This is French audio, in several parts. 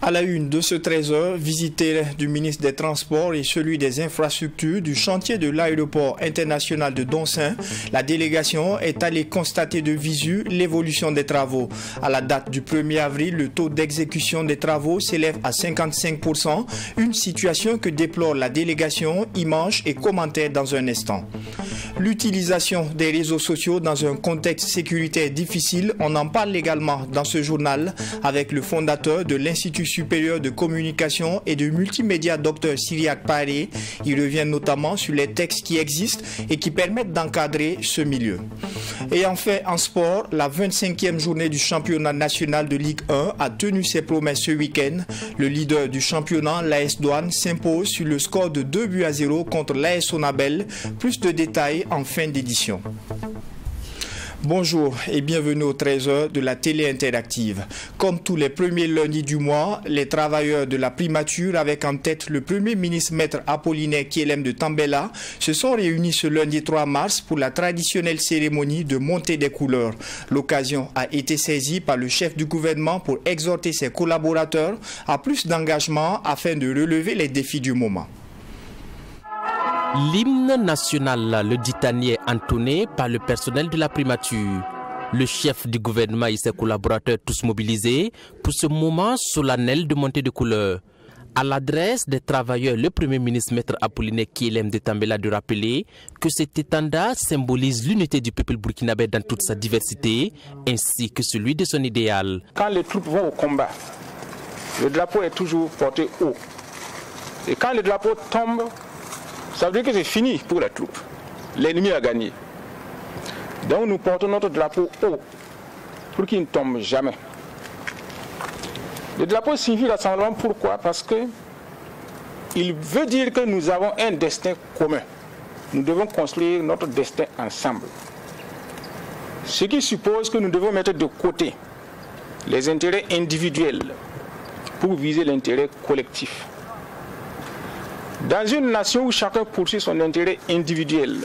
À la une de ce 13h, visité du ministre des Transports et celui des Infrastructures du chantier de l'aéroport international de Donsin, la délégation est allée constater de visu l'évolution des travaux. À la date du 1er avril, le taux d'exécution des travaux s'élève à 55%, une situation que déplore la délégation, images et commentaires dans un instant. L'utilisation des réseaux sociaux dans un contexte sécuritaire difficile, on en parle également dans ce journal avec le fondateur de l'Institut supérieur de communication et de multimédia, Dr Cyriaque Paré. Il revient notamment sur les textes qui existent et qui permettent d'encadrer ce milieu. Et enfin, en sport, la 25e journée du championnat national de Ligue 1 a tenu ses promesses ce week-end. Le leader du championnat, l'AS Douane, s'impose sur le score de 2-0 contre l'AS Sonabel. Plus de détails en fin d'édition. Bonjour et bienvenue au 13h de la télé interactive. Comme tous les premiers lundis du mois, les travailleurs de la primature, avec en tête le Premier ministre Maître Apollinaire Kielem de Tambela, se sont réunis ce lundi 3 mars pour la traditionnelle cérémonie de montée des couleurs. L'occasion a été saisie par le chef du gouvernement pour exhorter ses collaborateurs à plus d'engagement afin de relever les défis du moment. L'hymne national, le ditanier entonné par le personnel de la primature. Le chef du gouvernement et ses collaborateurs tous mobilisés pour ce moment solennel de montée de couleurs. À l'adresse des travailleurs, le Premier ministre Maître Apollinaire Kielem de Tambela de rappeler que cet étendard symbolise l'unité du peuple burkinabé dans toute sa diversité, ainsi que celui de son idéal. Quand les troupes vont au combat, le drapeau est toujours porté haut. Et quand le drapeau tombe, ça veut dire que c'est fini pour la troupe. L'ennemi a gagné. Donc nous portons notre drapeau haut pour qu'il ne tombe jamais. Le drapeau signifie rassemblement. Pourquoi? Parce que il veut dire que nous avons un destin commun. Nous devons construire notre destin ensemble. Ce qui suppose que nous devons mettre de côté les intérêts individuels pour viser l'intérêt collectif. Dans une nation où chacun poursuit son intérêt individuel,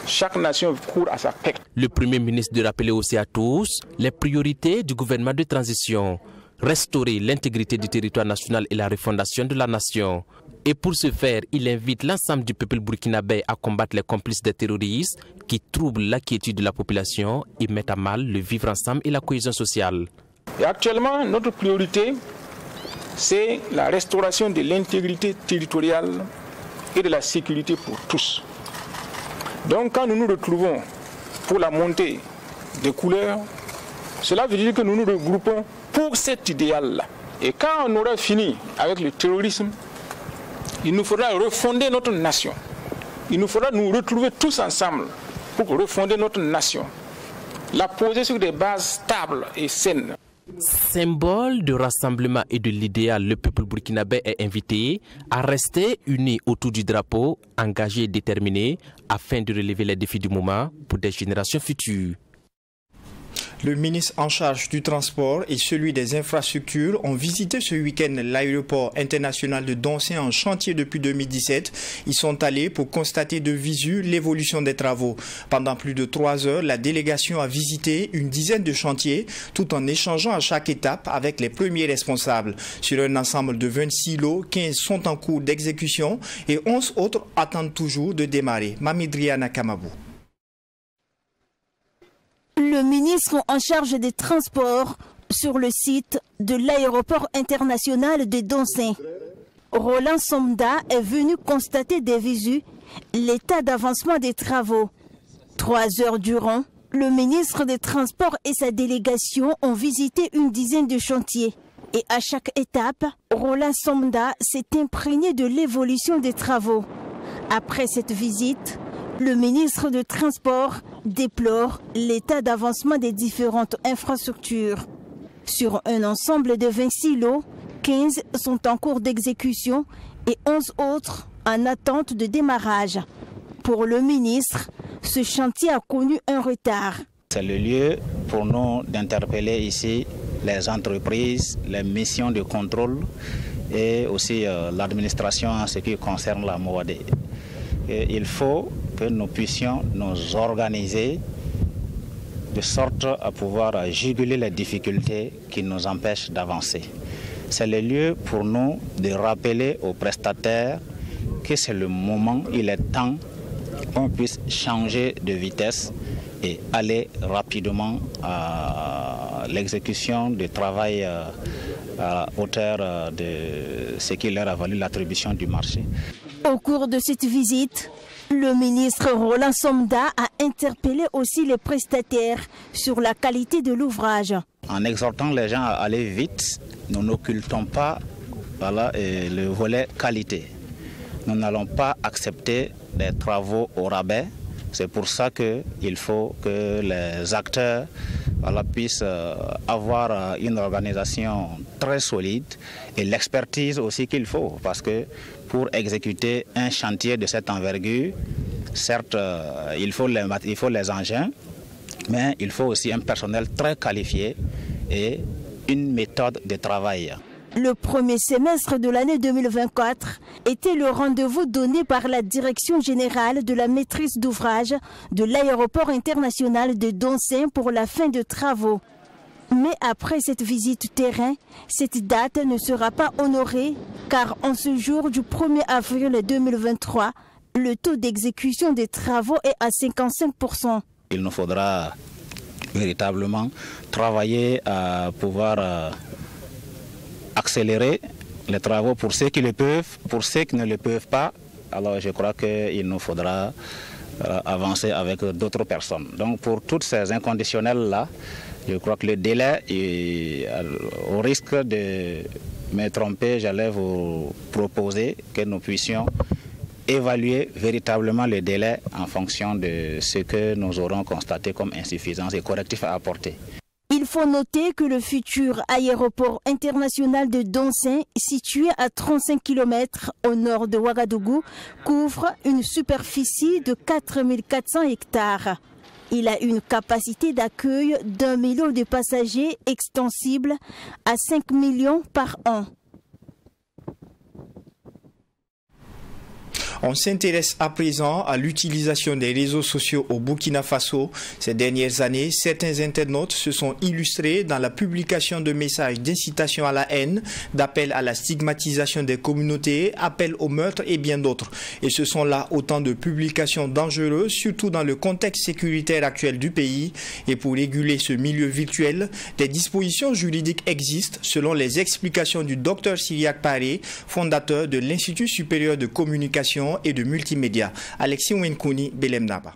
chaque nation court à sa perte. Le Premier ministre de rappeler aussi à tous les priorités du gouvernement de transition. Restaurer l'intégrité du territoire national et la refondation de la nation. Et pour ce faire, il invite l'ensemble du peuple burkinabé à combattre les complices des terroristes qui troublent la quiétude de la population et mettent à mal le vivre ensemble et la cohésion sociale. Et actuellement, notre priorité, c'est la restauration de l'intégrité territoriale et de la sécurité pour tous. Donc quand nous nous retrouvons pour la montée des couleurs, cela veut dire que nous nous regroupons pour cet idéal-là. Et quand on aura fini avec le terrorisme, il nous faudra refonder notre nation. Il nous faudra nous retrouver tous ensemble pour refonder notre nation. La poser sur des bases stables et saines. Symbole de rassemblement et de l'idéal, le peuple burkinabé est invité à rester uni autour du drapeau, engagé et déterminé afin de relever les défis du moment pour des générations futures. Le ministre en charge du transport et celui des infrastructures ont visité ce week-end l'aéroport international de Donsin en chantier depuis 2017. Ils sont allés pour constater de visu l'évolution des travaux. Pendant plus de 3 heures, la délégation a visité une dizaine de chantiers tout en échangeant à chaque étape avec les premiers responsables. Sur un ensemble de 26 lots, 15 sont en cours d'exécution et 11 autres attendent toujours de démarrer. Mamidriana Kamabou. Le ministre en charge des transports sur le site de l'aéroport international de Donsin, Roland Somda, est venu constater des visu l'état d'avancement des travaux. 3 heures durant, le ministre des Transports et sa délégation ont visité une dizaine de chantiers. Et à chaque étape, Roland Somda s'est imprégné de l'évolution des travaux. Après cette visite, le ministre des Transports déplore l'état d'avancement des différentes infrastructures. Sur un ensemble de 26 lots, 15 sont en cours d'exécution et 11 autres en attente de démarrage. Pour le ministre, ce chantier a connu un retard. C'est le lieu pour nous d'interpeller ici les entreprises, les missions de contrôle et aussi l'administration en ce qui concerne la MOAD. Il faut que nous puissions nous organiser de sorte à pouvoir juguler les difficultés qui nous empêchent d'avancer. C'est le lieu pour nous de rappeler aux prestataires que c'est le moment, il est temps qu'on puisse changer de vitesse et aller rapidement à l'exécution du travail à hauteur de ce qui leur a valu l'attribution du marché. Au cours de cette visite, le ministre Roland Somda a interpellé aussi les prestataires sur la qualité de l'ouvrage. En exhortant les gens à aller vite, nous n'occultons pas le volet qualité. Nous n'allons pas accepter des travaux au rabais. C'est pour ça qu'il faut que les acteurs puissent avoir une organisation très solide et l'expertise aussi qu'il faut. Parce que pour exécuter un chantier de cette envergure, certes, il faut les engins, mais il faut aussi un personnel très qualifié et une méthode de travail. Le premier semestre de l'année 2024 était le rendez-vous donné par la Direction générale de la maîtrise d'ouvrage de l'aéroport international de Doncin pour la fin de travaux. Mais après cette visite terrain, cette date ne sera pas honorée car en ce jour du 1er avril 2023, le taux d'exécution des travaux est à 55%. Il nous faudra véritablement travailler à pouvoir accélérer les travaux pour ceux qui le peuvent, pour ceux qui ne le peuvent pas. Alors je crois qu'il nous faudra avancer avec d'autres personnes. Donc pour toutes ces inconditionnels-là, je crois que le délai, au risque de me tromper, j'allais vous proposer que nous puissions évaluer véritablement le délai en fonction de ce que nous aurons constaté comme insuffisance et correctif à apporter. Il faut noter que le futur aéroport international de Doncin, situé à 35 km au nord de Ouagadougou, couvre une superficie de 4400 hectares. Il a une capacité d'accueil d'1 million de passagers extensible à 5 millions par an. On s'intéresse à présent à l'utilisation des réseaux sociaux au Burkina Faso. Ces dernières années, certains internautes se sont illustrés dans la publication de messages d'incitation à la haine, d'appel à la stigmatisation des communautés, appel au meurtre et bien d'autres. Et ce sont là autant de publications dangereuses, surtout dans le contexte sécuritaire actuel du pays. Et pour réguler ce milieu virtuel, des dispositions juridiques existent selon les explications du Dr Cyriaque Paré, fondateur de l'Institut supérieur de communication et de multimédia. Alexis Wenkouni, Belem Naba.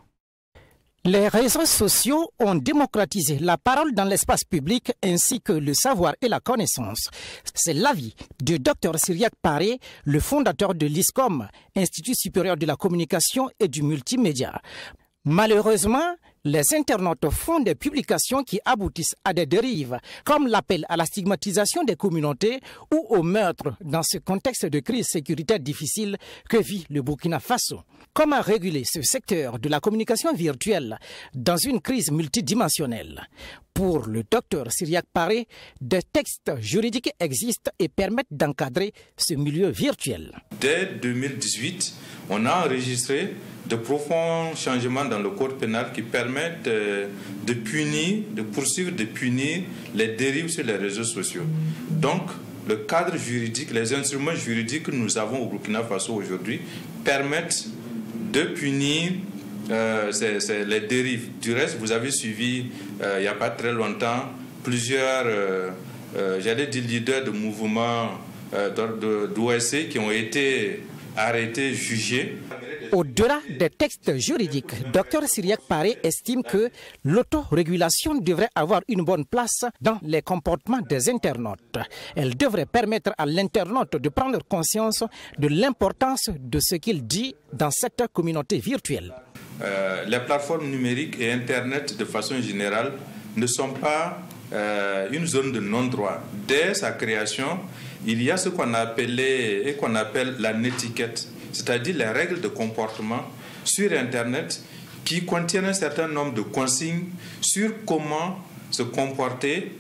Les réseaux sociaux ont démocratisé la parole dans l'espace public ainsi que le savoir et la connaissance. C'est l'avis de Dr Cyriaque Paré, le fondateur de l'ISCOM, Institut supérieur de la communication et du multimédia. Malheureusement, les internautes font des publications qui aboutissent à des dérives, comme l'appel à la stigmatisation des communautés ou au meurtre dans ce contexte de crise sécuritaire difficile que vit le Burkina Faso. Comment réguler ce secteur de la communication virtuelle dans une crise multidimensionnelle? Pour le docteur Cyriaque Paré, des textes juridiques existent et permettent d'encadrer ce milieu virtuel. Dès 2018, on a enregistré de profonds changements dans le code pénal qui permettent de punir, de poursuivre, de punir les dérives sur les réseaux sociaux. Donc, le cadre juridique, les instruments juridiques que nous avons au Burkina Faso aujourd'hui permettent de punir les dérives. Du reste, vous avez suivi, il n'y a pas très longtemps, plusieurs, j'allais dire, leaders de mouvements d'OSC qui ont été arrêtés, jugés. Au-delà des textes juridiques, Dr Cyriaque Paré estime que l'autorégulation devrait avoir une bonne place dans les comportements des internautes. Elle devrait permettre à l'internaute de prendre conscience de l'importance de ce qu'il dit dans cette communauté virtuelle. Les plateformes numériques et Internet de façon générale ne sont pas une zone de non-droit. Dès sa création, il y a ce qu'on appelle la netiquette, c'est-à-dire les règles de comportement sur Internet qui contiennent un certain nombre de consignes sur comment se comporter,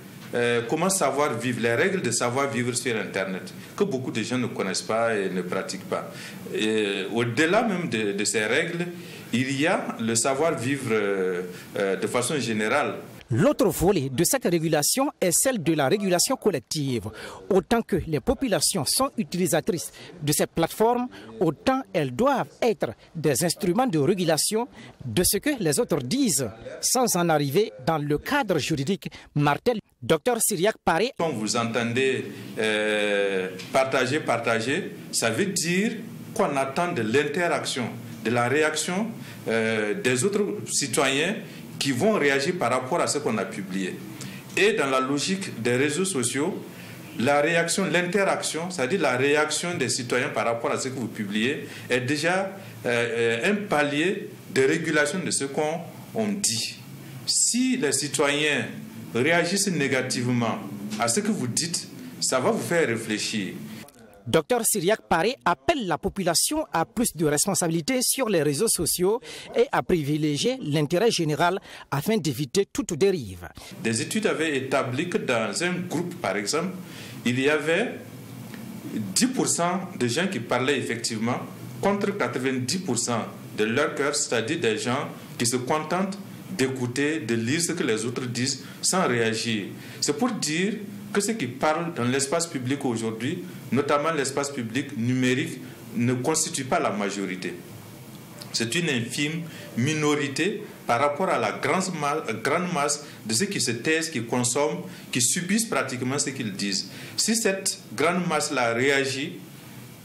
comment savoir vivre, les règles de savoir vivre sur Internet, que beaucoup de gens ne connaissent pas et ne pratiquent pas. Au-delà même de ces règles, il y a le savoir vivre de façon générale. L'autre volet de cette régulation est celle de la régulation collective. Autant que les populations sont utilisatrices de ces plateformes, autant elles doivent être des instruments de régulation de ce que les autres disent, sans en arriver dans le cadre juridique, martèle Dr Cyriaque Paré. Quand vous entendez partager, ça veut dire qu'on attend de l'interaction, de la réaction des autres citoyens qui vont réagir par rapport à ce qu'on a publié. Et dans la logique des réseaux sociaux, la réaction, l'interaction, c'est-à-dire la réaction des citoyens par rapport à ce que vous publiez, est déjà un palier de régulation de ce qu'on dit. Si les citoyens réagissent négativement à ce que vous dites, ça va vous faire réfléchir. Dr Cyriaque Paré appelle la population à plus de responsabilités sur les réseaux sociaux et à privilégier l'intérêt général afin d'éviter toute dérive. Des études avaient établi que dans un groupe, par exemple, il y avait 10% de gens qui parlaient effectivement contre 90% de leur cœur, c'est-à-dire des gens qui se contentent d'écouter, de lire ce que les autres disent sans réagir. C'est pour dire que ceux qui parlent dans l'espace public aujourd'hui, notamment l'espace public numérique, ne constituent pas la majorité. C'est une infime minorité par rapport à la grande masse de ceux qui se taisent, qui consomment, qui subissent pratiquement ce qu'ils disent. Si cette grande masse-là réagit,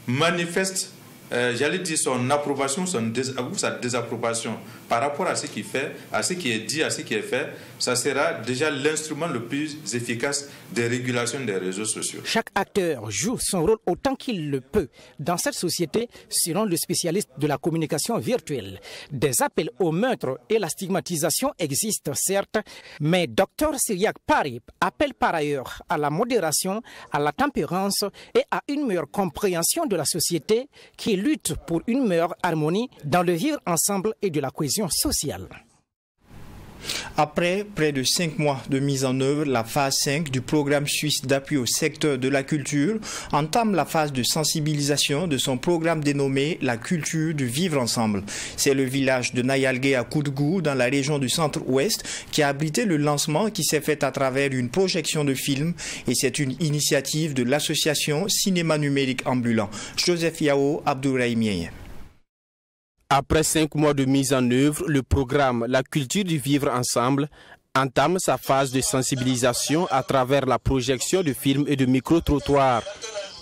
manifeste, j'allais dire son approbation, sa désapprobation par rapport à ce qu'il fait, à ce qui est dit, à ce qui est fait, ça sera déjà l'instrument le plus efficace de régulation des réseaux sociaux. Chaque acteur joue son rôle autant qu'il le peut dans cette société, selon le spécialiste de la communication virtuelle. Des appels au meurtre et la stigmatisation existent certes, mais Dr Cyriaque Paré appelle par ailleurs à la modération, à la tempérance et à une meilleure compréhension de la société qui lutte pour une meilleure harmonie dans le vivre ensemble et de la cohésion sociale. Après près de 5 mois de mise en œuvre, la phase 5 du programme suisse d'appui au secteur de la culture entame la phase de sensibilisation de son programme dénommé La culture du vivre ensemble. C'est le village de Nayalgué à Koudgou, dans la région du centre-ouest, qui a abrité le lancement qui s'est fait à travers une projection de film, et c'est une initiative de l'association Cinéma Numérique Ambulant. Joseph Yao, Abdourahimien. Après 5 mois de mise en œuvre, le programme La culture du vivre ensemble entame sa phase de sensibilisation à travers la projection de films et de micro-trottoirs.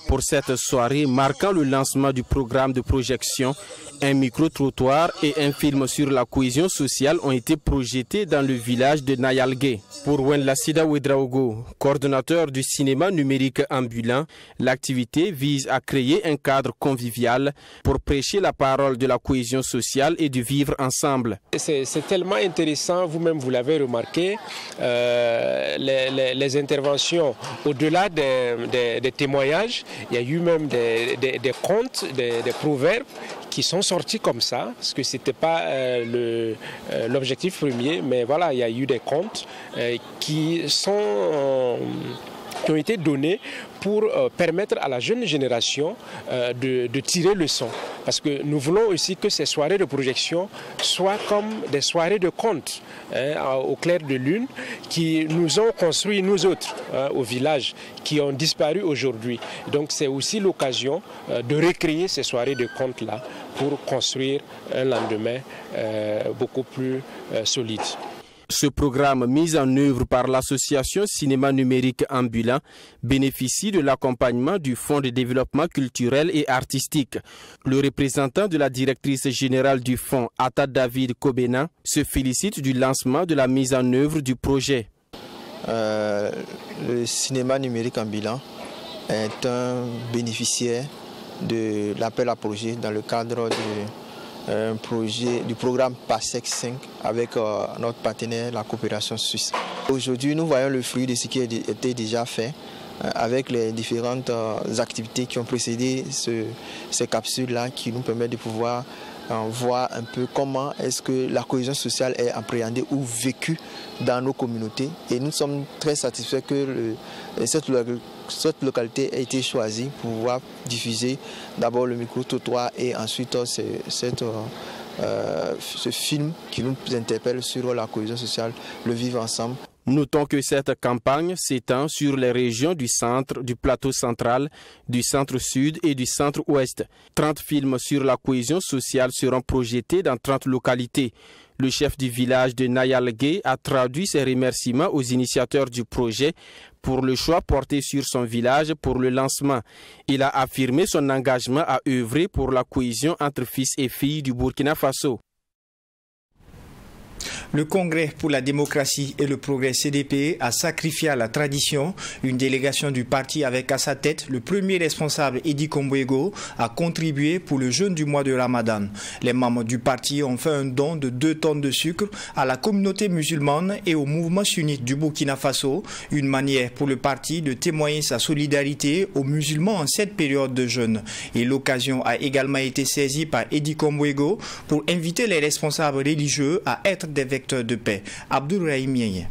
Pour cette soirée marquant le lancement du programme de projection, un micro-trottoir et un film sur la cohésion sociale ont été projetés dans le village de Nayalgué. Pour Wenlasida Ouedraogo, coordonnateur du cinéma numérique ambulant, l'activité vise à créer un cadre convivial pour prêcher la parole de la cohésion sociale et du vivre ensemble. C'est tellement intéressant, vous-même vous l'avez remarqué, les interventions au-delà des témoignages. Il y a eu même des contes, des proverbes qui sont sortis comme ça, parce que ce n'était pas l'objectif premier, mais voilà, il y a eu des contes qui ont été donnés pour permettre à la jeune génération de tirer le son. Parce que nous voulons aussi que ces soirées de projection soient comme des soirées de contes au clair de lune qui nous ont construit nous autres au village, qui ont disparu aujourd'hui. Donc c'est aussi l'occasion de recréer ces soirées de contes-là pour construire un lendemain beaucoup plus solide. Ce programme mis en œuvre par l'association Cinéma Numérique Ambulant bénéficie de l'accompagnement du Fonds de développement culturel et artistique. Le représentant de la directrice générale du fonds, Ata David Kobena, se félicite du lancement de la mise en œuvre du projet. Le Cinéma Numérique Ambulant est un bénéficiaire de l'appel à projet dans le cadre du programme PASEC 5 avec notre partenaire, la coopération suisse. Aujourd'hui, nous voyons le fruit de ce qui a été déjà fait avec les différentes activités qui ont précédé ces capsules-là qui nous permettent de pouvoir voir un peu comment est-ce que la cohésion sociale est appréhendée ou vécue dans nos communautés. Et nous sommes très satisfaits que cette localité a été choisie pour pouvoir diffuser d'abord le micro-trottoir et ensuite ce film qui nous interpelle sur la cohésion sociale, le vivre ensemble. Notons que cette campagne s'étend sur les régions du centre, du plateau central, du centre-sud et du centre-ouest. 30 films sur la cohésion sociale seront projetés dans 30 localités. Le chef du village de Nayalgué a traduit ses remerciements aux initiateurs du projet pour le choix porté sur son village pour le lancement. Il a affirmé son engagement à œuvrer pour la cohésion entre fils et filles du Burkina Faso. Le Congrès pour la démocratie et le progrès CDP a sacrifié à la tradition. Une délégation du parti avec à sa tête le premier responsable Edi Kombouego a contribué pour le jeûne du mois de Ramadan. Les membres du parti ont fait un don de 2 tonnes de sucre à la communauté musulmane et au mouvement sunnite du Burkina Faso, une manière pour le parti de témoigner sa solidarité aux musulmans en cette période de jeûne. Et l'occasion a également été saisie par Edi Kombouego pour inviter les responsables religieux à être des vecteurs de paix. Abdourahim Yeye.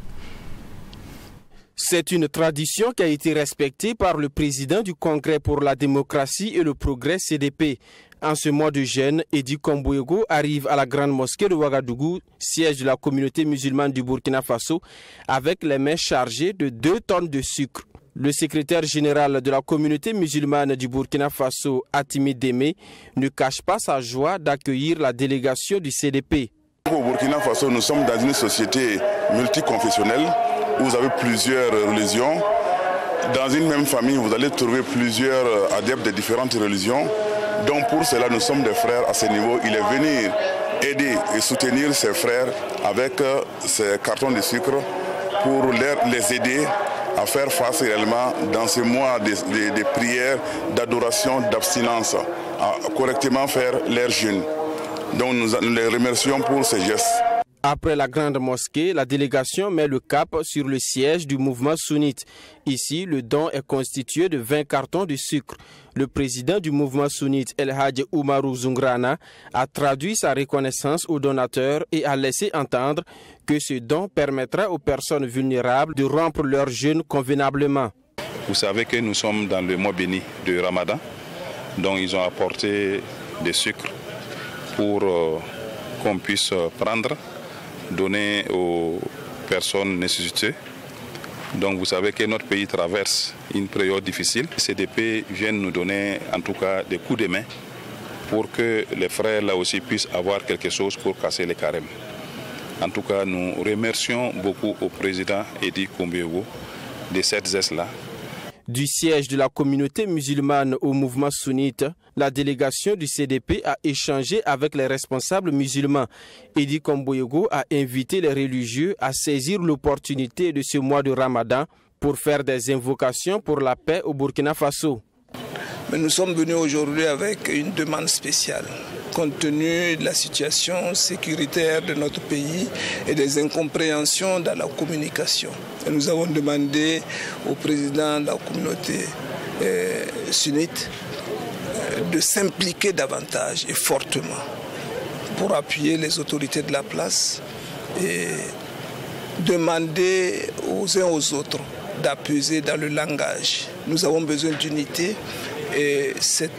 C'est une tradition qui a été respectée par le président du Congrès pour la démocratie et le progrès CDP. En ce mois de jeûne, Edi Kombouego arrive à la grande mosquée de Ouagadougou, siège de la communauté musulmane du Burkina Faso, avec les mains chargées de 2 tonnes de sucre. Le secrétaire général de la communauté musulmane du Burkina Faso, Atimi Démé, ne cache pas sa joie d'accueillir la délégation du CDP. Au Burkina Faso, nous sommes dans une société multiconfessionnelle où vous avez plusieurs religions. Dans une même famille, vous allez trouver plusieurs adeptes de différentes religions. Donc pour cela, nous sommes des frères à ce niveau. Il est venu aider et soutenir ses frères avec ces cartons de sucre pour les aider à faire face réellement dans ces mois de prières, d'adoration, d'abstinence, à correctement faire leur jeûne. Donc nous les remercions pour ces gestes. Après la grande mosquée, la délégation met le cap sur le siège du mouvement sunnite. Ici, le don est constitué de 20 cartons de sucre. Le président du mouvement sunnite, El Hadj Oumarou Zungrana, a traduit sa reconnaissance aux donateurs et a laissé entendre que ce don permettra aux personnes vulnérables de rompre leur jeûne convenablement. Vous savez que nous sommes dans le mois béni de Ramadan, donc ils ont apporté des sucres pour qu'on puisse prendre, donner aux personnes nécessitées. Donc vous savez que notre pays traverse une période difficile. Les CDP viennent nous donner en tout cas des coups de main pour que les frères là aussi puissent avoir quelque chose pour casser les carèmes. En tout cas, nous remercions beaucoup au président Edi Kombouego de cette geste-là. Du siège de la communauté musulmane au mouvement sunnite, la délégation du CDP a échangé avec les responsables musulmans. Edi Kombouego a invité les religieux à saisir l'opportunité de ce mois de Ramadan pour faire des invocations pour la paix au Burkina Faso. Mais nous sommes venus aujourd'hui avec une demande spéciale, compte tenu de la situation sécuritaire de notre pays et des incompréhensions dans la communication. Et nous avons demandé au président de la communauté sunnite de s'impliquer davantage et fortement pour appuyer les autorités de la place et demander aux uns aux autres d'apaiser dans le langage. Nous avons besoin d'unité. Et c'est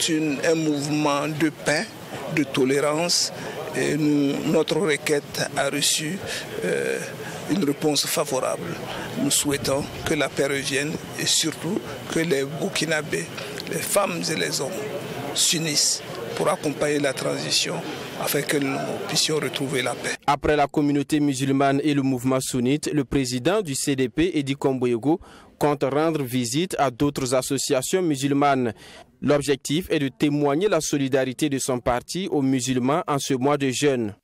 un mouvement de paix, de tolérance. Et notre requête a reçu une réponse favorable. Nous souhaitons que la paix revienne et surtout que les Burkinabés, les femmes et les hommes s'unissent pour accompagner la transition afin que nous puissions retrouver la paix. Après la communauté musulmane et le mouvement sunnite, le président du CDP, Edi Kombouego, compte rendre visite à d'autres associations musulmanes. L'objectif est de témoigner la solidarité de son parti aux musulmans en ce mois de jeûne.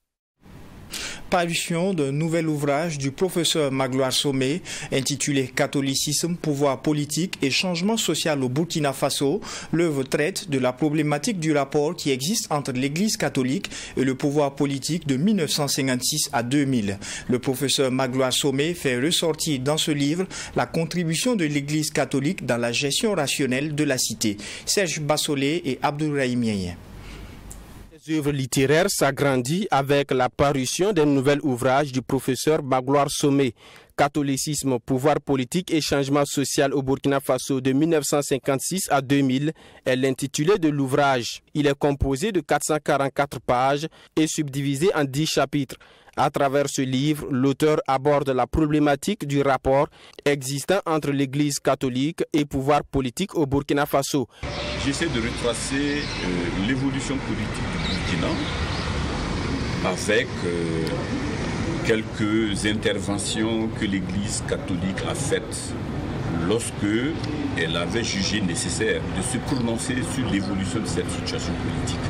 Parution d'un nouvel ouvrage du professeur Magloire Somé intitulé Catholicisme, pouvoir politique et changement social au Burkina Faso. L'œuvre traite de la problématique du rapport qui existe entre l'Église catholique et le pouvoir politique de 1956 à 2000. Le professeur Magloire Somé fait ressortir dans ce livre la contribution de l'Église catholique dans la gestion rationnelle de la cité. Serge Bassolé et Abdourahim Yeye. L'œuvre littéraire s'agrandit avec la parution d'un nouvel ouvrage du professeur Magloire Somé, Catholicisme, pouvoir politique et changement social au Burkina Faso de 1956 à 2000 est l'intitulé de l'ouvrage. Il est composé de 444 pages et subdivisé en 10 chapitres. À travers ce livre, l'auteur aborde la problématique du rapport existant entre l'Église catholique et pouvoir politique au Burkina Faso. J'essaie de retracer l'évolution politique du Burkina avec quelques interventions que l'Église catholique a faites lorsque elle avait jugé nécessaire de se prononcer sur l'évolution de cette situation politique.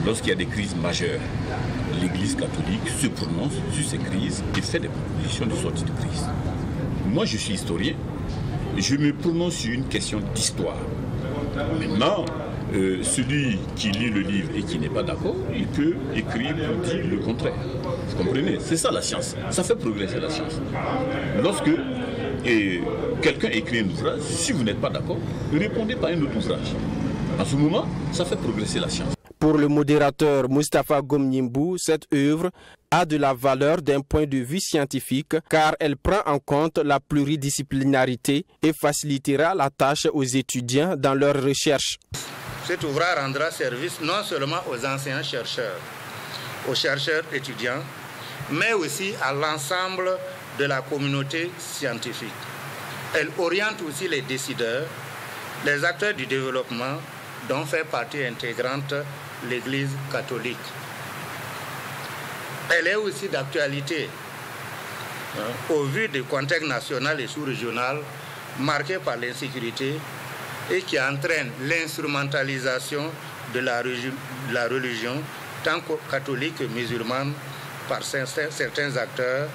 Lorsqu'il y a des crises majeures, l'Église catholique se prononce sur ces crises et fait des propositions de sortie de crise. Moi, je suis historien, je me prononce sur une question d'histoire. Maintenant, celui qui lit le livre et qui n'est pas d'accord, il peut écrire pour dire le contraire. Vous comprenez? C'est ça la science. Ça fait progresser la science. Lorsque quelqu'un écrit un ouvrage, si vous n'êtes pas d'accord, répondez par un autre ouvrage. À ce moment, ça fait progresser la science. Pour le modérateur Moustapha Gomnimbou, cette œuvre a de la valeur d'un point de vue scientifique car elle prend en compte la pluridisciplinarité et facilitera la tâche aux étudiants dans leurs recherches. Cet ouvrage rendra service non seulement aux enseignants-chercheurs, aux chercheurs étudiants, mais aussi à l'ensemble de la communauté scientifique. Elle oriente aussi les décideurs, les acteurs du développement, dont fait partie intégrante l'Église catholique. Elle est aussi d'actualité au vu du contexte national et sous-régional marqué par l'insécurité et qui entraîne l'instrumentalisation de la religion tant catholique que musulmane par certains acteurs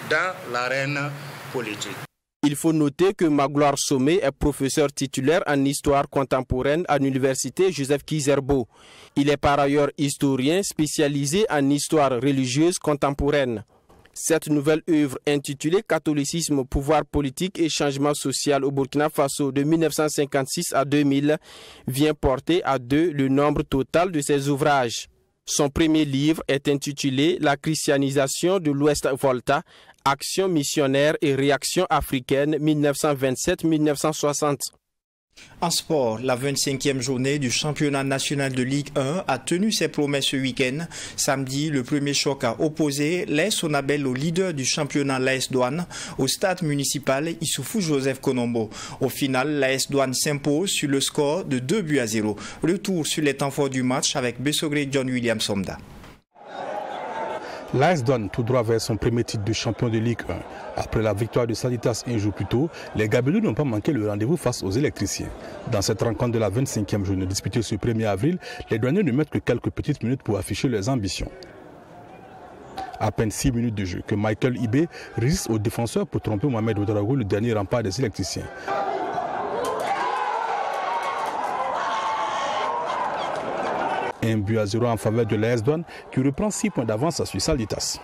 dans l'arène politique. Il faut noter que Magloire Somé est professeur titulaire en histoire contemporaine à l'université Joseph Kizerbo. Il est par ailleurs historien spécialisé en histoire religieuse contemporaine. Cette nouvelle œuvre intitulée Catholicisme, pouvoir politique et changement social au Burkina Faso de 1956 à 2000 vient porter à 2 le nombre total de ses ouvrages. Son premier livre est intitulé La christianisation de l'Ouest Volta, Action missionnaire et réaction africaine 1927-1960. En sport, la 25e journée du championnat national de Ligue 1 a tenu ses promesses ce week-end. Samedi, le premier choc a opposé l'AS Sonabel au leader du championnat, l'AS Douane, au stade municipal Issoufou Joseph Konombo. Au final, l'AS Douane s'impose sur le score de 2-0. Retour sur les temps forts du match avec Bessogré John William Somda. L'AS Douane tout droit vers son premier titre de champion de Ligue 1. Après la victoire de Salitas un jour plus tôt, les Gabelous n'ont pas manqué le rendez-vous face aux électriciens. Dans cette rencontre de la 25e journée disputée ce 1er avril, les douaniers ne mettent que quelques petites minutes pour afficher leurs ambitions. À peine 6 minutes de jeu que Michael Ibé résiste aux défenseurs pour tromper Mohamed Ouedraogo, le dernier rempart des électriciens. Un but à 0 en faveur de l'AS Douane qui reprend 6 points d'avance sur Salitas.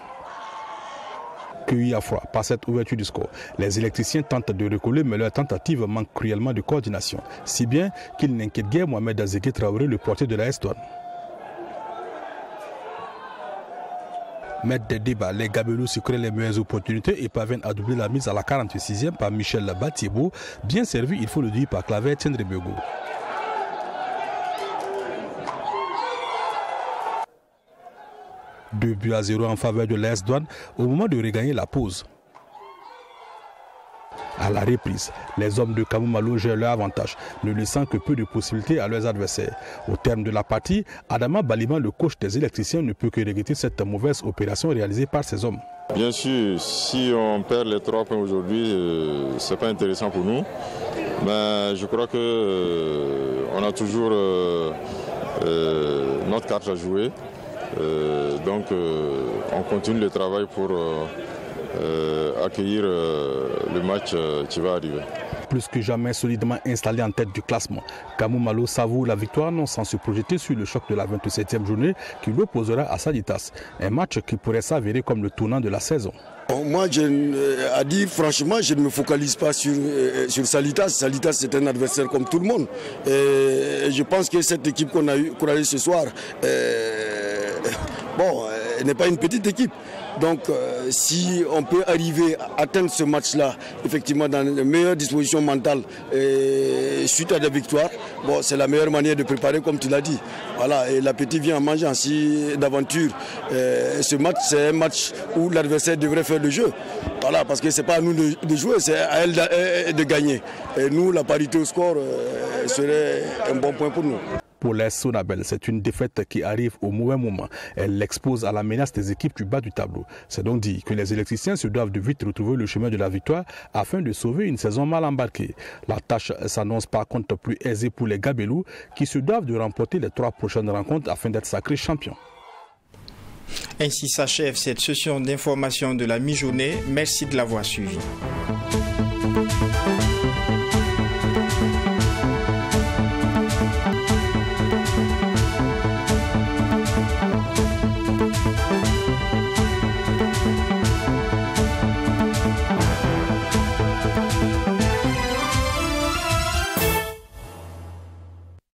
Cueillis à froid par cette ouverture du score, les électriciens tentent de recoller mais leur tentative manque cruellement de coordination, si bien qu'ils n'inquiètent guère Mohamed Azeke Traoré, le portier de l'AS Douane. Maître des débats, les Gabelous se créent les meilleures opportunités et parviennent à doubler la mise à la 46e par Michel Batiebo, bien servi, il faut le dire, par Claver Tendrebego. Deux buts à 0 en faveur de l'AS Douane au moment de regagner la pause. À la reprise, les hommes de Kamou Malo gèrent leur avantage, ne laissant que peu de possibilités à leurs adversaires. Au terme de la partie, Adama Baliman, le coach des électriciens, ne peut que regretter cette mauvaise opération réalisée par ses hommes. Bien sûr, si on perd les 3 points aujourd'hui, ce n'est pas intéressant pour nous. Mais je crois qu'on a toujours notre carte à jouer. Donc on continue le travail pour accueillir le match qui va arriver. Plus que jamais solidement installé en tête du classement, Kamou Malo savoure la victoire non sans se projeter sur le choc de la 27e journée qui l'opposera à Salitas. Un match qui pourrait s'avérer comme le tournant de la saison. Moi, à dire franchement, je ne me focalise pas sur Salitas. Salitas, c'est un adversaire comme tout le monde. Et je pense que cette équipe qu'on a eue ce soir bon, n'est pas une petite équipe. Donc si on peut arriver à atteindre ce match-là, effectivement dans les meilleures dispositions mentales suite à des victoires, bon, c'est la meilleure manière de préparer comme tu l'as dit. Voilà, et l'appétit vient en mangeant. Si d'aventure, ce match, c'est un match où l'adversaire devrait faire le jeu. Voilà, parce que ce n'est pas à nous de jouer, c'est à elle de gagner. Et nous, la parité au score serait un bon point pour nous. Pour l'AS Sonabel, c'est une défaite qui arrive au mauvais moment. Elle l'expose à la menace des équipes du bas du tableau. C'est donc dit que les électriciens se doivent de vite retrouver le chemin de la victoire afin de sauver une saison mal embarquée. La tâche s'annonce par contre plus aisée pour les Gabelous qui se doivent de remporter les 3 prochaines rencontres afin d'être sacrés champions. Ainsi s'achève cette session d'information de la mi-journée. Merci de l'avoir suivi.